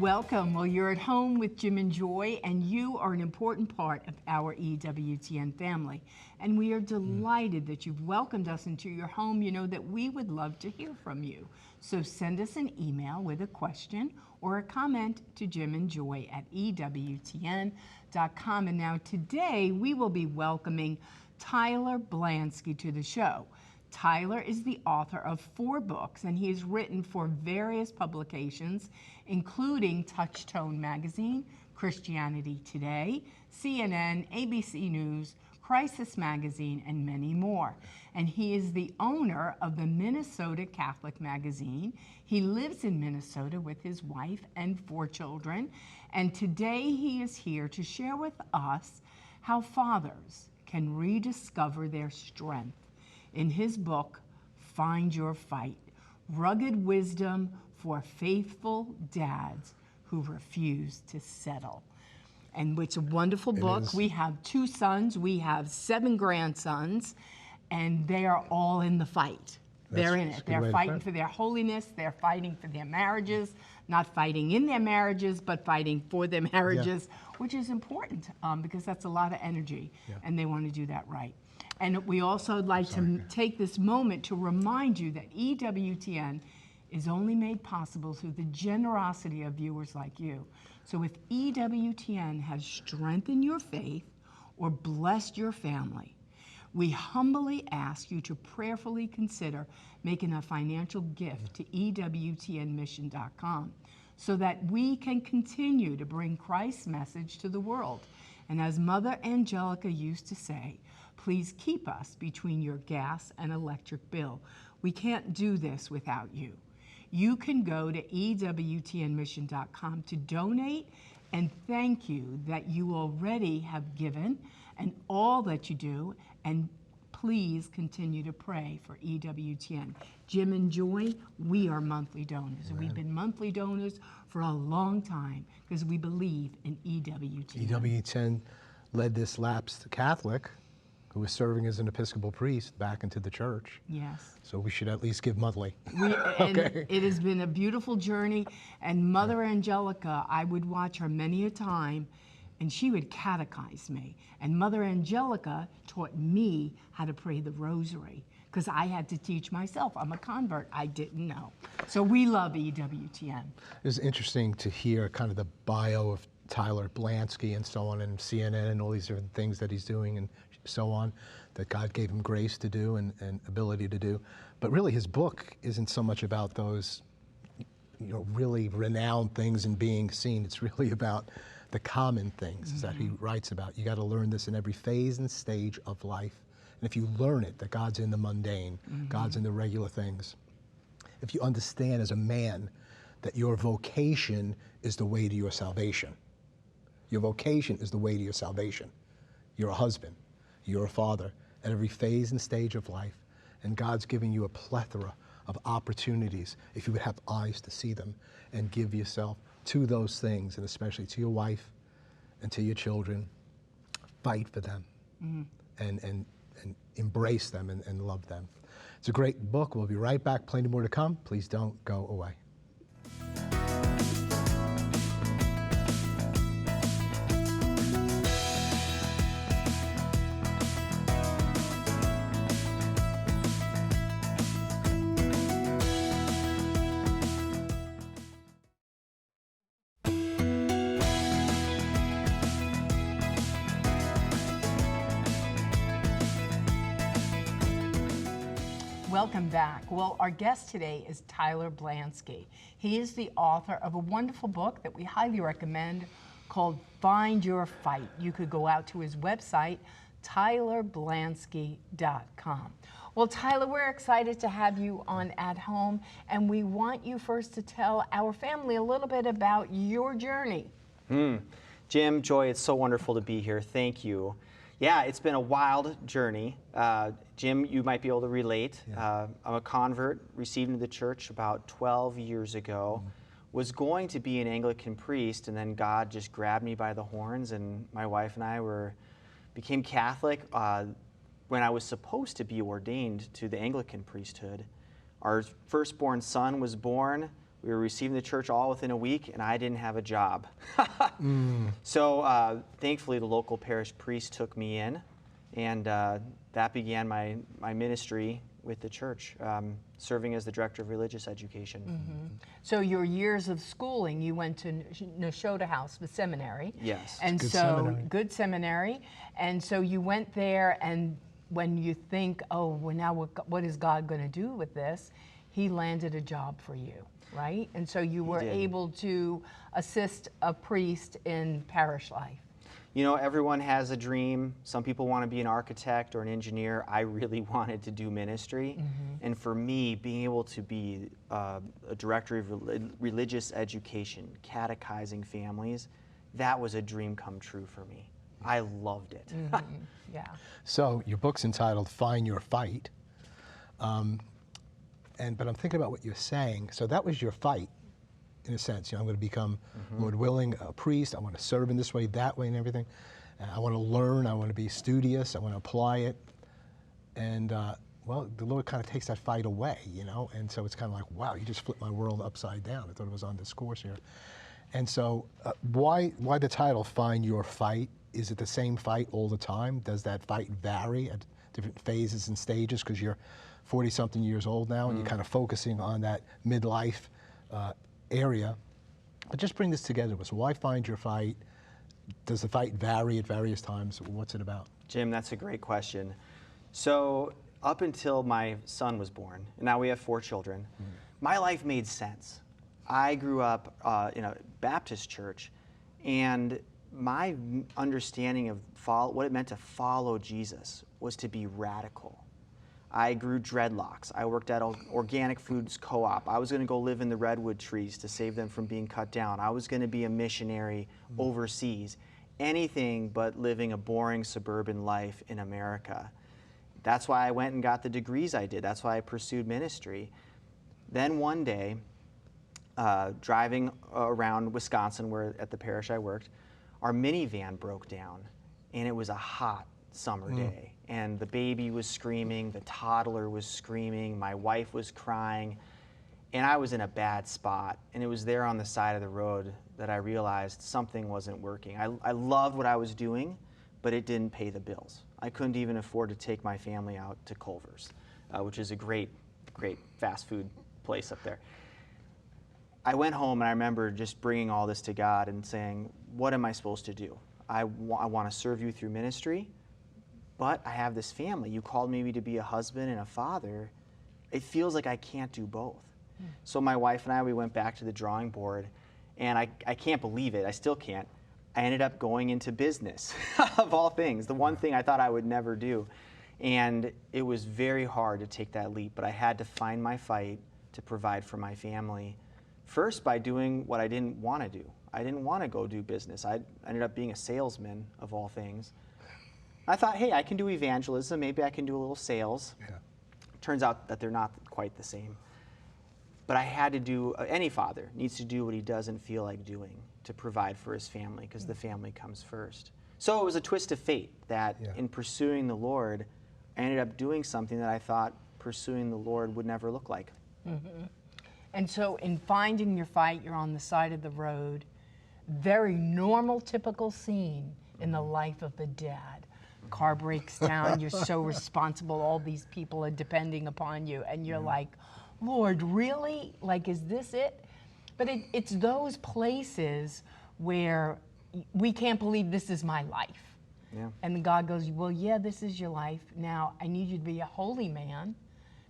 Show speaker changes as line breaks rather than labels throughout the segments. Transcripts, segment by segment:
Welcome. Well, you're at home with Jim and Joy, and you are an important part of our EWTN family. And we are delighted that you've welcomed us into your home. You know that we would love to hear from you. So send us an email with a question or a comment to jimandjoy@EWTN.com. And now today we will be welcoming Tyler Blanski to the show. Tyler is the author of 4 books, and he has written for various publications, including Touchstone Magazine, Christianity Today, CNN, ABC News, Crisis Magazine, and many more. And he is the owner of the Minnesota Catholic Magazine. He lives in Minnesota with his wife and 4 children. And today he is here to share with us how fathers can rediscover their strength. In his book, Find Your Fight, Rugged Wisdom for Faithful Dads Who Refuse to Settle. And it's a wonderful book. We have 2 sons, we have 7 grandsons, and they are all in the fight. They're in it. They're fighting for their holiness, they're fighting for their marriages, not fighting in their marriages, but fighting for their marriages, which is important because that's a lot of energy, and they want to do that right. And we also like to take this moment to remind you that EWTN is only made possible through the generosity of viewers like you. So if EWTN has strengthened your faith or blessed your family, we humbly ask you to prayerfully consider making a financial gift to EWTNmission.com so that we can continue to bring Christ's message to the world. And as Mother Angelica used to say, please keep us between your gas and electric bill. We can't do this without you. You can go to EWTNmission.com to donate, and thank you that you already have given and all that you do, and please continue to pray for EWTN. Jim and Joy, we are monthly donors. And we've been monthly donors for a long time because we believe in EWTN.
EWTN led this lapsed Catholic who was serving as an Episcopal priest back into the church.
Yes.
So we should at least give monthly.
It has been a beautiful journey, and Mother Angelica, I would watch her many a time, and she would catechize me. And Mother Angelica taught me how to pray the rosary, because I had to teach myself. I'm a convert. I didn't know. So we love EWTN.
It was interesting to hear kind of the bio of Tyler Blanski and so on, and CNN and all these different things that he's doing and so on, that God gave him grace to do and ability to do. But really his book isn't so much about those really renowned things and being seen. It's really about the common things that he writes about. You got to learn this in every phase and stage of life. And if you learn it, that God's in the mundane, God's in the regular things. If you understand as a man that your vocation is the way to your salvation. Your vocation is the way to your salvation. You're a husband. You're a father at every phase and stage of life, and God's giving you a plethora of opportunities if you would have eyes to see them and give yourself to those things, and especially to your wife and to your children. Fight for them and embrace them and love them. It's a great book. We'll be right back. Plenty more to come. Please don't go away.
Welcome back. Well, our guest today is Tyler Blanski. He is the author of a wonderful book that we highly recommend called Find Your Fight. You could go out to his website, tylerblanski.com. Well, Tyler, we're excited to have you on At Home, and we want you first to tell our family a little bit about your journey.
Jim, Joy, it's so wonderful to be here. Thank you. Yeah, it's been a wild journey. Jim, you might be able to relate. I'm a convert, received into the church about 12 years ago. Was going to be an Anglican priest, and then God just grabbed me by the horns, and my wife and I became Catholic when I was supposed to be ordained to the Anglican priesthood. Our firstborn son was born We were receiving the church all within a week, and I didn't have a job. So thankfully, the local parish priest took me in, and that began my ministry with the church, serving as the director of religious education.
So your years of schooling, you went to Nashotah House, the seminary.
Yes.
And
Good
so,
seminary.
good seminary. And so you went there, and when you think, oh, well, now what is God going to do with this? He landed a job for you, right? And so you were
did.
able to assist a priest in parish life.
You know, everyone has a dream. Some people want to be an architect or an engineer. I really wanted to do ministry. And for me, being able to be a director of religious education, catechizing families, that was a dream come true for me. I loved it.
Yeah.
So your book's entitled Find Your Fight. But I'm thinking about what you're saying. So that was your fight, in a sense. I'm going to become, Lord willing, a priest. I want to serve in this way, that way, and everything. I want to learn. I want to be studious. I want to apply it. And well, the Lord kind of takes that fight away, And so it's kind of like, wow, you just flipped my world upside down. I thought it was on this course here. And so why the title Find Your Fight? Is it the same fight all the time? Does that fight vary at different phases and stages? Because you're 40-something years old now, and you're kind of focusing on that midlife area. But just bring this together with us. Why find your fight? Does the fight vary at various times? What's it about?
Jim, that's a great question. So up until my son was born, and now we have 4 children, my life made sense. I grew up in a Baptist church, and my understanding of what it meant to follow Jesus was to be radical. I grew dreadlocks. I worked at an organic foods co-op. I was going to go live in the redwood trees to save them from being cut down. I was going to be a missionary overseas. Anything but living a boring suburban life in America. That's why I went and got the degrees I did. That's why I pursued ministry. Then one day, driving around Wisconsin, where at the parish I worked, our minivan broke down, and it was a hot summer day. And the baby was screaming, the toddler was screaming, my wife was crying, and I was in a bad spot. And it was there on the side of the road that I realized something wasn't working. I loved what I was doing, but it didn't pay the bills. I couldn't even afford to take my family out to Culver's, which is a great fast food place up there. I went home, and I remember just bringing all this to God and saying, what am I supposed to do? I want to serve you through ministry, but I have this family. You called me to be a husband and a father. It feels like I can't do both. So my wife and I, we went back to the drawing board, and I can't believe it. I still can't. I ended up going into business, of all things, the one thing I thought I would never do. And it was very hard to take that leap, but I had to find my fight to provide for my family. First, by doing what I didn't want to do. I didn't want to go do business. I ended up being a salesman, of all things. I thought, hey, I can do evangelism. Maybe I can do a little sales.
Yeah.
Turns out that they're not quite the same. But I had to do, any father needs to do what he doesn't feel like doing to provide for his family, because the family comes first. So it was a twist of fate that in pursuing the Lord, I ended up doing something that I thought pursuing the Lord would never look like.
And so in finding your fight, you're on the side of the road. Very normal, typical scene in the life of a dad. Car breaks down, you're so responsible, all these people are depending upon you, and you're like, Lord, really? Like, is this it? But it's those places where we can't believe this is my life.
Yeah.
And God goes, well, yeah, this is your life. Now, I need you to be a holy man.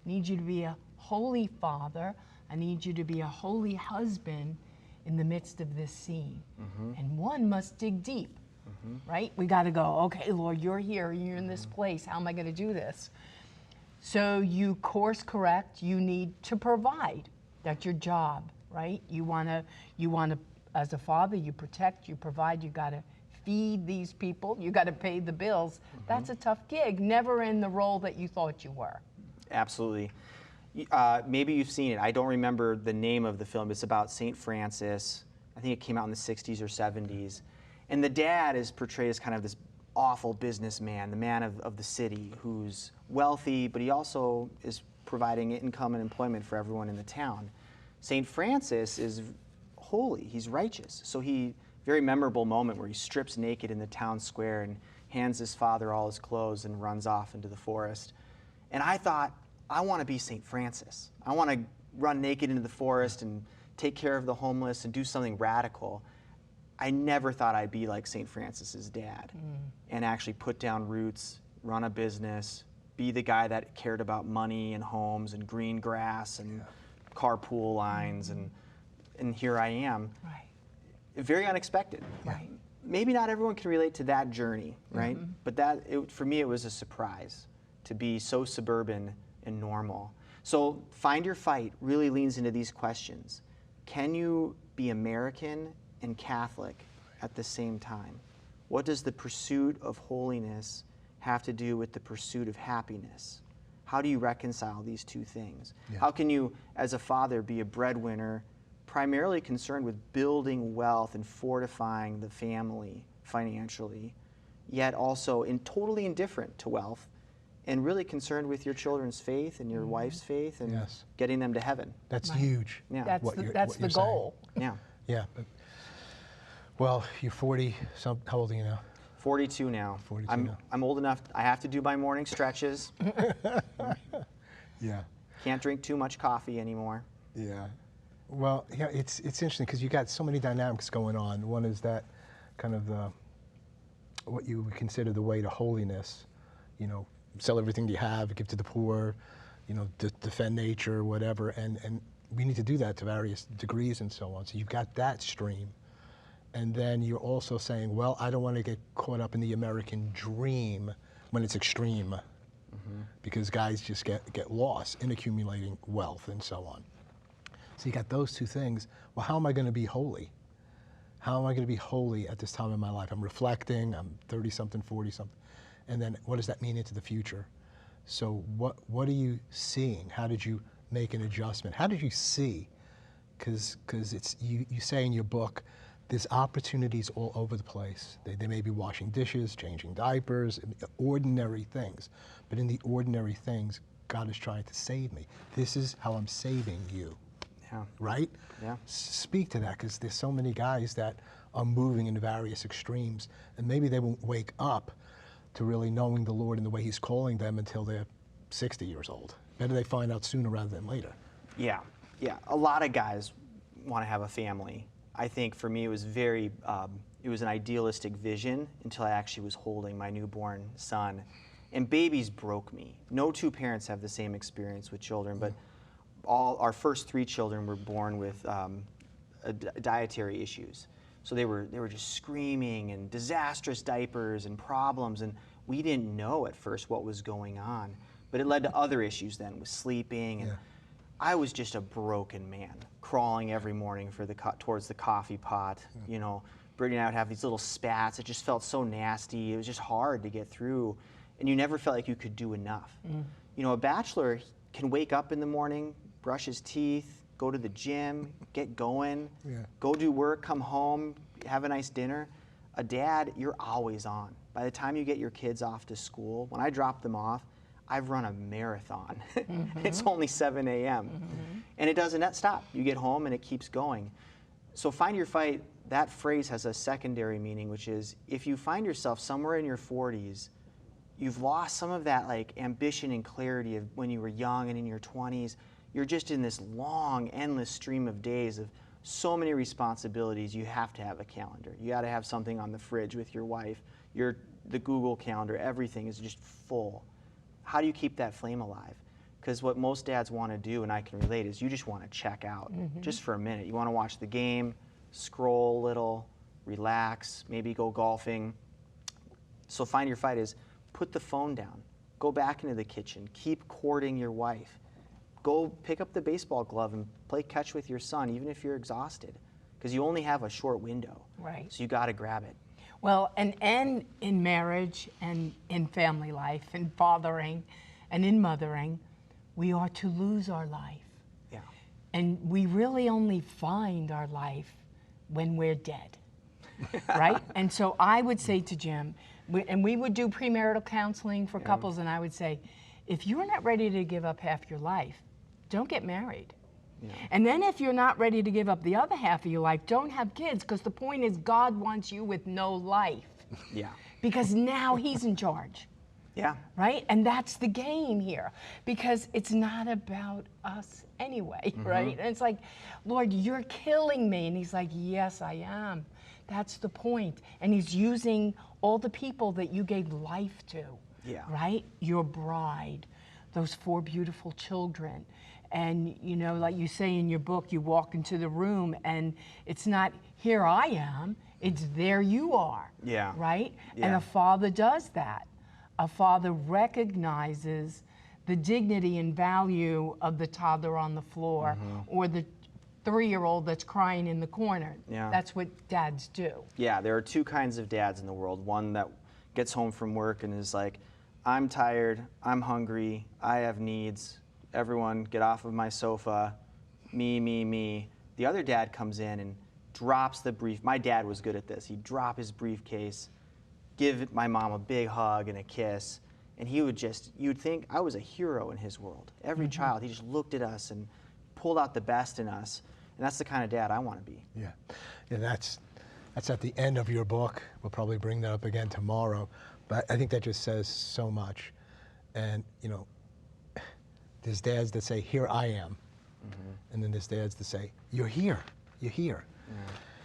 I need you to be a holy father. I need you to be a holy husband in the midst of this scene. And one must dig deep, right? We got to go, okay, Lord, you're here. You're in this place. How am I going to do this? So you course correct. You need to provide. That's your job, right? You want to, as a father, you protect, you provide. You got to feed these people. You got to pay the bills. That's a tough gig. Never in the role that you thought you were.
Absolutely. Maybe you've seen it. I don't remember the name of the film. It's about St. Francis. I think it came out in the 60s or 70s. And the dad is portrayed as kind of this awful businessman, the man of the city who's wealthy, but he also is providing income and employment for everyone in the town. St. Francis is holy, he's righteous. So very memorable moment where he strips naked in the town square and hands his father all his clothes and runs off into the forest. And I thought, I want to be St. Francis. I want to run naked into the forest and take care of the homeless and do something radical. I never thought I'd be like St. Francis's dad and actually put down roots, run a business, be the guy that cared about money and homes and green grass and carpool lines, and here I am.
Right.
Very unexpected.
Right.
Maybe not everyone can relate to that journey, right? But for me, it was a surprise to be so suburban and normal. So Find Your Fight really leans into these questions. Can you be American and Catholic at the same time? What does the pursuit of holiness have to do with the pursuit of happiness? How do you reconcile these two things?
Yeah.
How can you, as a father, be a breadwinner, primarily concerned with building wealth and fortifying the family financially, yet also totally indifferent to wealth and really concerned with your children's faith and your wife's faith and getting them to heaven?
That's
Right.
huge.
Yeah.
That's
what
the,
you're-
that's
what
the
you're saying.
goal.
Yeah.
Yeah. Well, you're 40. How old are you now?
42 now.
42 now.
I'm old enough. I have to do my morning stretches.
Yeah.
Can't drink too much coffee anymore.
Yeah. Well, yeah, it's interesting because you got so many dynamics going on. One is that kind of what you would consider the way to holiness. You know, sell everything you have, give to the poor. You know, defend nature, whatever. And we need to do that to various degrees and so on. So you've got that stream. And then you're also saying, well, I don't want to get caught up in the American dream when it's extreme, because guys just get lost in accumulating wealth and so on. So you got those two things. Well, how am I going to be holy? How am I going to be holy at this time in my life? I'm reflecting, I'm 30-something, 40-something. And then what does that mean into the future? So what are you seeing? How did you make an adjustment? How did you see? Because it's you say in your book, there's opportunities all over the place. They may be washing dishes, changing diapers, ordinary things. But in the ordinary things, God is trying to save me. This is how I'm saving you.
Yeah.
Right?
Yeah.
Speak to that, because there's so many guys that are moving in various extremes, and maybe they won't wake up to really knowing the Lord and the way He's calling them until they're 60 years old. Better they find out sooner rather than later.
Yeah. Yeah. A lot of guys want to have a family. I think for me it was it was an idealistic vision until I actually was holding my newborn son. And babies broke me. No two parents have the same experience with children, but our first 3 children were born with dietary issues. So they were just screaming and disastrous diapers and problems, and we didn't know at first what was going on. But it led to other issues then with sleeping, and I was just a broken man, crawling every morning towards the coffee pot. You know, Brittany and I would have these little spats. It just felt so nasty. It was just hard to get through, and you never felt like you could do enough. You know, a bachelor can wake up in the morning, brush his teeth, go to the gym, get going, go do work, come home, have a nice dinner. A dad, you're always on. By the time you get your kids off to school, when I drop them off, I've run a marathon. It's only 7 a.m. And it doesn't stop. You get home and it keeps going. So Find Your Fight, that phrase has a secondary meaning, which is if you find yourself somewhere in your 40s, you've lost some of that like ambition and clarity of when you were young and in your 20s, you're just in this long, endless stream of days of so many responsibilities. You have to have a calendar. You got to have something on the fridge with your wife. The Google Calendar, everything is just full. How do you keep that flame alive? Because what most dads want to do, and I can relate, is you just want to check out just for a minute. You want to watch the game, scroll a little, relax, maybe go golfing. So Find Your Fight is put the phone down, go back into the kitchen, keep courting your wife. Go pick up the baseball glove and play catch with your son, even if you're exhausted, because you only have a short window.
Right.
So you got to grab it.
Well, and in marriage and in family life and fathering and in mothering, we are to lose our life.
Yeah.
And we really only find our life when we're dead, right? And so I would say to Jim, and we would do premarital counseling for couples, and I would say, if you're not ready to give up half your life, don't get married.
Yeah.
And then if you're not ready to give up the other half of your life, don't have kids, because the point is God wants you with no life.
Yeah.
Because now he's in charge.
Yeah.
Right? And that's the game here, because it's not about us anyway, right? And it's like, Lord, you're killing me. And he's like, yes, I am. That's the point. And he's using all the people that you gave life to, right? Your bride, those 4 beautiful children. And, you know, like you say in your book, you walk into the room and it's not, here I am, it's there you are, right? And a father does that. A father recognizes the dignity and value of the toddler on the floor or the 3-year-old that's crying in the corner. That's what dads do.
Yeah, there are 2 kinds of dads in the world. One that gets home from work and is like, I'm tired, I'm hungry, I have needs, everyone get off of my sofa, me, me, me. The other dad comes in and drops the brief. My dad was good at this. He'd drop his briefcase, give my mom a big hug and a kiss, and he would just, you'd think I was a hero in his world. Every child, he just looked at us and pulled out the best in us. And that's the kind of dad I want to be.
Yeah, and that's at the end of your book. We'll probably bring that up again tomorrow, but I think that just says so much. And, you know, there's dads that say, here I am. And then there's dads that say, you're here, you're here.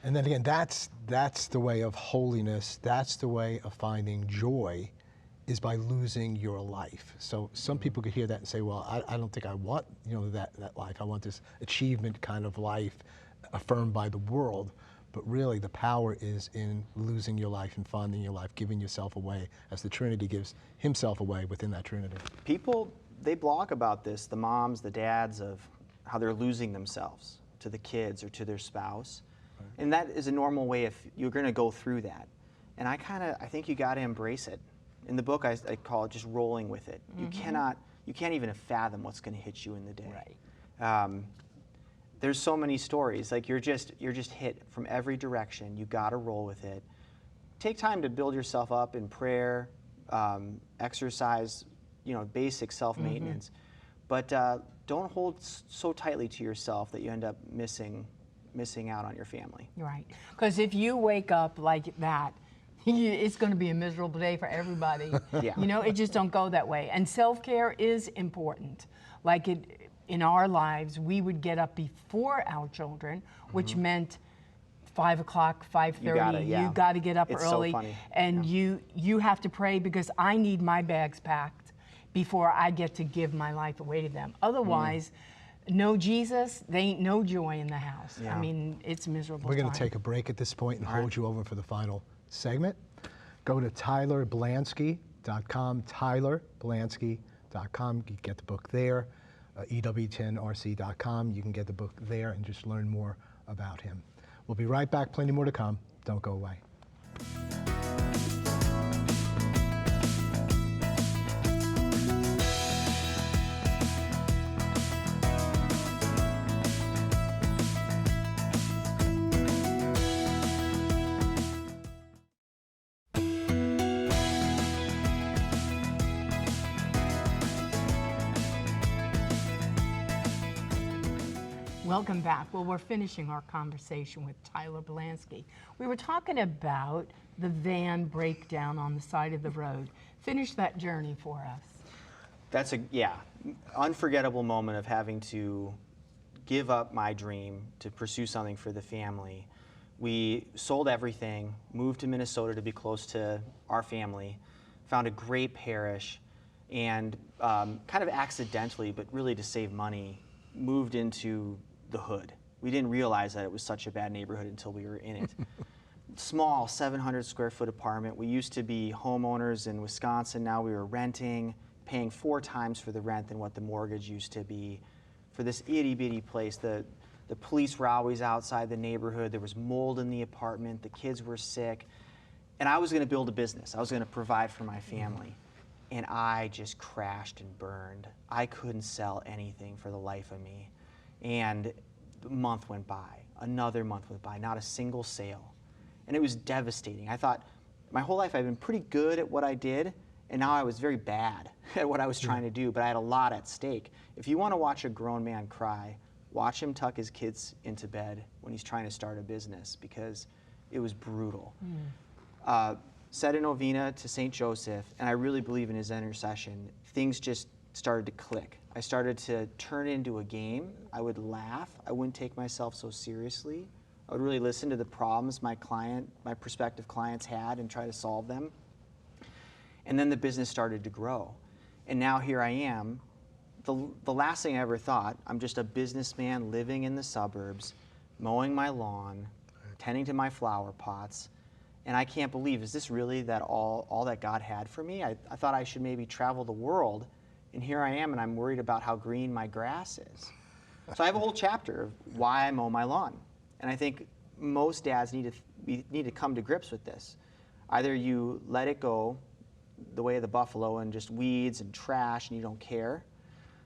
And then again, that's the way of holiness. That's the way of finding joy, is by losing your life. So some people could hear that and say, well, I don't think I want, you know, that life. I want this achievement kind of life affirmed by the world. But really the power is in losing your life and finding your life, giving yourself away, as the Trinity gives himself away within that Trinity.
People, they blog about this, the moms, the dads, of how they're losing themselves to the kids or to their spouse. And that is a normal way if you're going to go through that. And I think you got to embrace it. In the book, I call it just rolling with it. You can't even fathom what's going to hit you in the day.
Right.
There's so many stories. Like you're just hit from every direction. You got to roll with it. Take time to build yourself up in prayer, exercise, you know, basic self-maintenance. But don't hold so tightly to yourself that you end up missing out on your family.
Right. Because if you wake up like that, it's going to be a miserable day for everybody. You know, it just don't go that way. And self-care is important. Like in our lives, we would get up before our children, which meant 5 o'clock, 5:30. You got to get up early.
So funny.
And you have to pray, because I need my bags packed before I get to give my life away to them. Otherwise, no Jesus, they ain't no joy in the house. I mean, it's miserable.
We're going to take a break at this point and hold you over for the final segment. Go to tylerblanski.com, tylerblanski.com. You can get the book there. EWTNRC.com. You can get the book there and just learn more about him. We'll be right back. Plenty more to come. Don't go away.
Welcome back. Well, we're finishing our conversation with Tyler Blanski. We were talking about the van breakdown on the side of the road. Finish that journey for us.
That's a unforgettable moment of having to give up my dream to pursue something for the family. We sold everything, moved to Minnesota to be close to our family, found a great parish, and kind of accidentally, but really to save money, moved into the hood. We didn't realize that it was such a bad neighborhood until we were in it. Small 700 square foot apartment. We used to be homeowners in Wisconsin. Now we were renting, paying 4 times for the rent than what the mortgage used to be. For this itty bitty place, the police were always outside the neighborhood. There was mold in the apartment. The kids were sick. And I was going to build a business. I was going to provide for my family. And I just crashed and burned. I couldn't sell anything for the life of me. And a month went by, another month went by, not a single sale. And it was devastating. I thought my whole life I'd been pretty good at what I did, and now I was very bad at what I was trying to do, but I had a lot at stake. If you want to watch a grown man cry, watch him tuck his kids into bed when he's trying to start a business because it was brutal. Said a novena to St. Joseph, and I really believe in his intercession. Things just started to click. I started to turn it into a game. I would laugh. I wouldn't take myself so seriously. I would really listen to the problems my prospective clients had and try to solve them. And then the business started to grow. And now here I am. The last thing I ever thought, I'm just a businessman living in the suburbs, mowing my lawn, tending to my flower pots. And I can't believe, is this really that all that God had for me? I thought I should maybe travel the world, and here I am, and I'm worried about how green my grass is. So I have a whole chapter of why I mow my lawn. And I think most dads need to come to grips with this. Either you let it go the way of the buffalo and just weeds and trash and you don't care.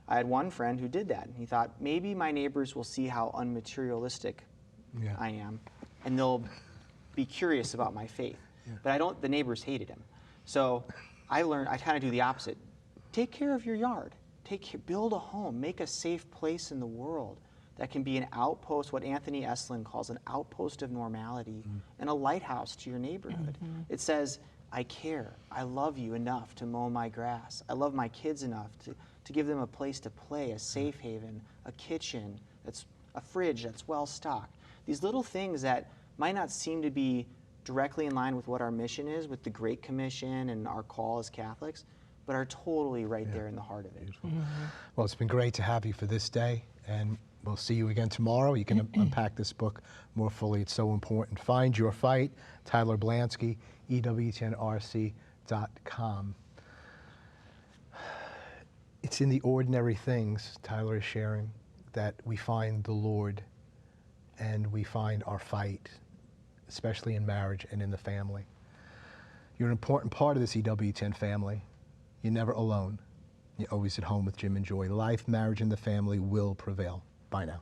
I had one friend who did that. He thought, maybe my neighbors will see how unmaterialistic I am, and they'll be curious about my faith. But the neighbors hated him. So I kind of do the opposite. Take care of your yard. Build a home. Make a safe place in the world that can be an outpost, what Anthony Esslin calls an outpost of normality, and a lighthouse to your neighborhood. It says, I care. I love you enough to mow my grass. I love my kids enough to give them a place to play, a safe haven, a kitchen, a fridge that's well stocked. These little things that might not seem to be directly in line with what our mission is, with the Great Commission and our call as Catholics, but are totally right there in the heart of it.
Well, it's been great to have you for this day, and we'll see you again tomorrow. You can unpack this book more fully. It's so important. Find Your Fight, Tyler Blanski, EWTNRC.com. It's in the ordinary things, Tyler is sharing, that we find the Lord and we find our fight, especially in marriage and in the family. You're an important part of this EWTN family. You're never alone. You're always at home with Jim and Joy. Life, marriage, and the family will prevail. Bye now.